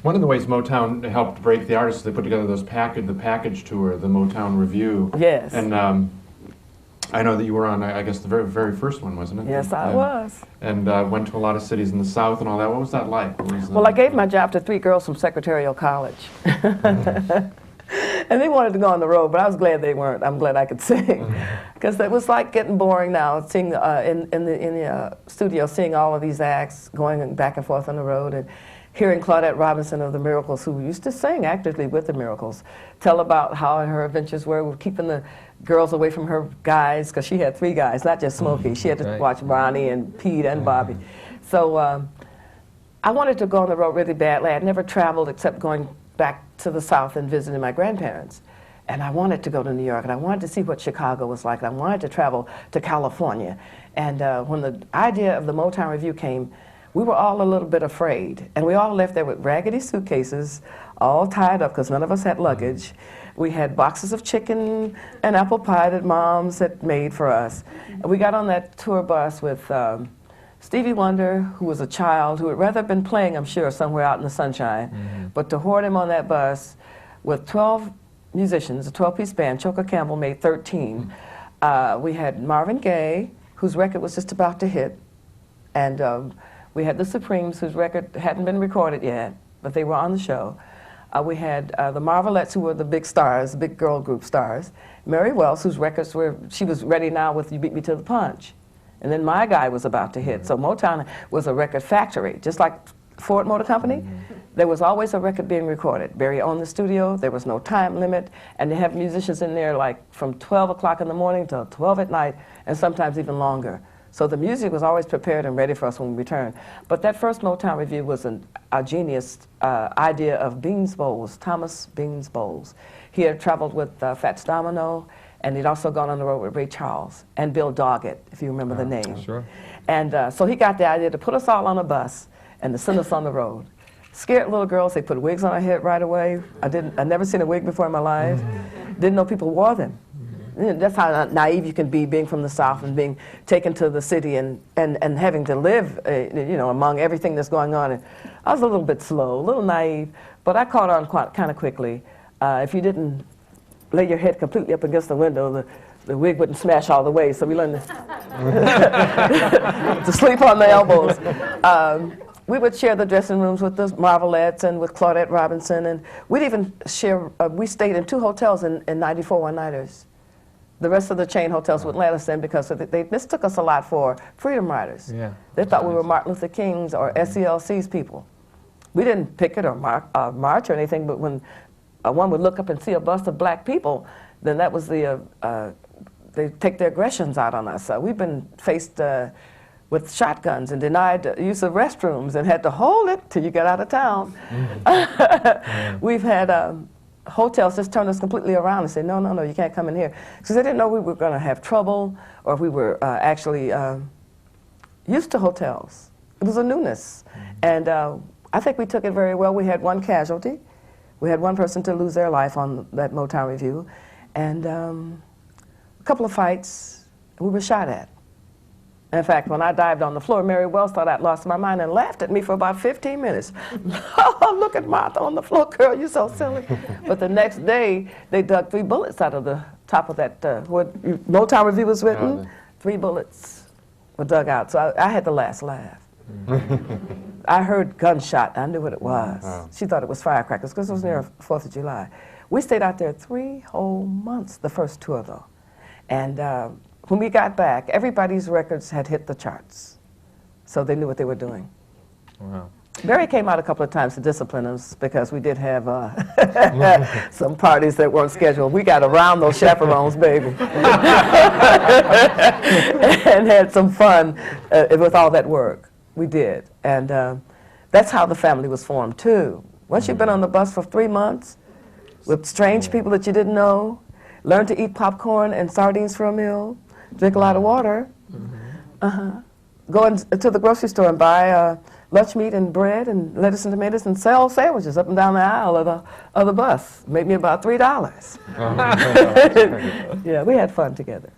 One of the ways Motown helped break the artists, they put together the package tour, the Motown Revue. Yes. And I know that you were on, I guess, the very first one, wasn't it? Yes, I was. And went to a lot of cities in the South and all that. What was that like? Well, I gave my job to 3 girls from Secretarial College. And they wanted to go on the road, but I was glad they weren't. I'm glad I could sing. Because it was like getting boring now, seeing in the studio, seeing all of these acts going back and forth on the road, and hearing Claudette Robinson of the Miracles, who used to sing actively with the Miracles, tell about how her adventures were with keeping the girls away from her guys, because she had 3 guys, not just Smokey. She had to watch Ronnie and Pete and Bobby. So I wanted to go on the road really badly. I had never traveled except going back to the South and visiting my grandparents. And I wanted to go to New York, and I wanted to see what Chicago was like, and I wanted to travel to California. And when the idea of the Motown Revue came, we were all a little bit afraid. And we all left there with raggedy suitcases, all tied up, because none of us had luggage. We had boxes of chicken and apple pie that moms had made for us. And we got on that tour bus with Stevie Wonder, who was a child, who would rather have been playing, I'm sure, somewhere out in the sunshine. But to hoard him on that bus with 12 musicians, a 12-piece band, Choker Campbell made 13. We had Marvin Gaye, whose record was just about to hit. And we had the Supremes, whose record hadn't been recorded yet, but they were on the show. We had the Marvelettes, who were the big stars, big girl group stars. Mary Wells, whose records were, she was ready now with You Beat Me to the Punch. And then my guy was about to hit. So Motown was a record factory, just like Ford Motor Company. There was always a record being recorded. Barry owned the studio, there was no time limit, and they have musicians in there like from 12 o'clock in the morning till 12 at night, and sometimes even longer. So the music was always prepared and ready for us when we returned. But that first Motown Revue was a genius idea of Beans Bowles, Thomas Beans Bowles. He had traveled with Fats Domino, and he'd also gone on the road with Ray Charles and Bill Doggett, if you remember the name. Sure. And so he got the idea to put us all on a bus and to send us on the road. Scared little girls, they put wigs on our head right away. I'd never seen a wig before in my life. Didn't know people wore them. That's how naive you can be, being from the South and being taken to the city and having to live, you know, among everything that's going on. And I was a little bit slow, a little naive, but I caught on kind of quickly. If you didn't lay your head completely up against the window, the wig wouldn't smash all the way, so we learned to sleep on the elbows. We would share the dressing rooms with the Marvelettes and with Claudette Robinson, and we'd even share, we stayed in 2 hotels in 94 one-nighters. The rest of the chain hotels would let us in because they mistook us a lot for Freedom Riders. Yeah. They thought we were Martin Luther King's or SCLC's people. We didn't picket or march or anything, but when one would look up and see a bust of black people, then that was the, they take their aggressions out on us. We've been faced with shotguns and denied use of restrooms and had to hold it till you get out of town. We've had hotels just turn us completely around and say, no, no, no, you can't come in here. Because they didn't know we were going to have trouble or if we were actually used to hotels. It was a newness. And I think we took it very well. We had 1 casualty. We had 1 person to lose their life on that Motown Revue. And a couple of fights, we were shot at. In fact, when I dived on the floor, Mary Wells thought I'd lost my mind and laughed at me for about 15 minutes. Oh, look at Martha on the floor, girl, you're so silly. But the next day, they dug 3 bullets out of the top of that, where Motown Revue was written. 3 bullets were dug out, so I had the last laugh. I heard gunshot, I knew what it was. Wow. She thought it was firecrackers, because it was near 4th of July. We stayed out there 3 whole months, the first tour though. And when we got back, everybody's records had hit the charts. So they knew what they were doing. Wow. Barry came out a couple of times to discipline us because we did have some parties that weren't scheduled. We got around those chaperones, baby. And had some fun with all that work. We did. And that's how the family was formed, too. Once you've been on the bus for 3 months with strange people that you didn't know, learn to eat popcorn and sardines for a meal, drink a lot of water, go to the grocery store and buy lunch meat and bread and lettuce and tomatoes and sell sandwiches up and down the aisle of the bus. Made me about $3. Yeah, we had fun together.